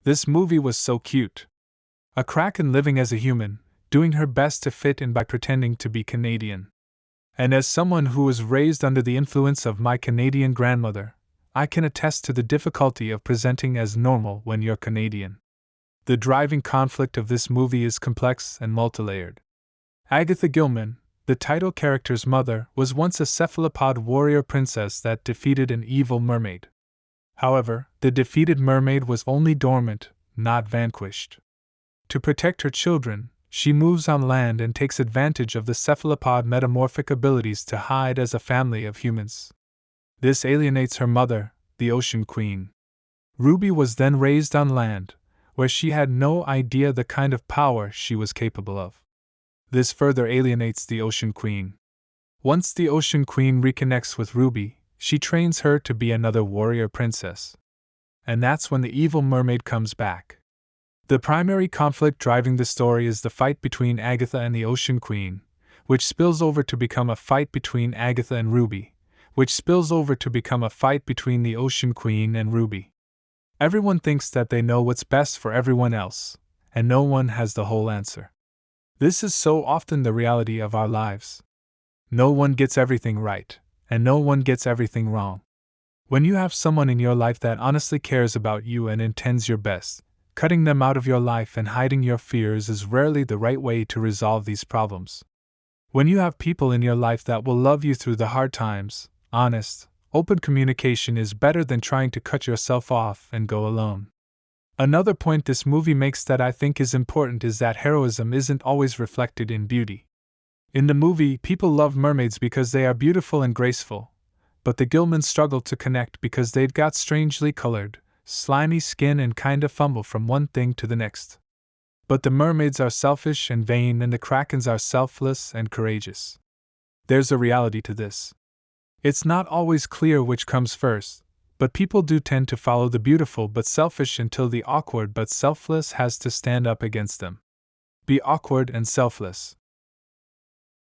This movie was so cute. A Kraken living as a human, doing her best to fit in by pretending to be Canadian. And as someone who was raised under the influence of my Canadian grandmother, I can attest to the difficulty of presenting as normal when you're Canadian. The driving conflict of this movie is complex and multilayered. Agatha Gilman, the title character's mother, was once a cephalopod warrior princess that defeated an evil mermaid. However, the defeated mermaid was only dormant, not vanquished. To protect her children, she moves on land and takes advantage of the cephalopod metamorphic abilities to hide as a family of humans. This alienates her mother, the Ocean Queen. Ruby was then raised on land, where she had no idea the kind of power she was capable of. This further alienates the Ocean Queen. Once the Ocean Queen reconnects with Ruby, she trains her to be another warrior princess. And that's when the evil mermaid comes back. The primary conflict driving the story is the fight between Agatha and the Ocean Queen, which spills over to become a fight between Agatha and Ruby, which spills over to become a fight between the Ocean Queen and Ruby. Everyone thinks that they know what's best for everyone else, and no one has the whole answer. This is so often the reality of our lives. No one gets everything right, and no one gets everything wrong. When you have someone in your life that honestly cares about you and intends your best, cutting them out of your life and hiding your fears is rarely the right way to resolve these problems. When you have people in your life that will love you through the hard times, honest, open communication is better than trying to cut yourself off and go alone. Another point this movie makes that I think is important is that heroism isn't always reflected in beauty. In the movie, people love mermaids because they are beautiful and graceful, but the Gilmans struggle to connect because they've got strangely colored, slimy skin and kinda fumble from one thing to the next. But the mermaids are selfish and vain and the Krakens are selfless and courageous. There's a reality to this. It's not always clear which comes first, but people do tend to follow the beautiful but selfish until the awkward but selfless has to stand up against them. Be awkward and selfless.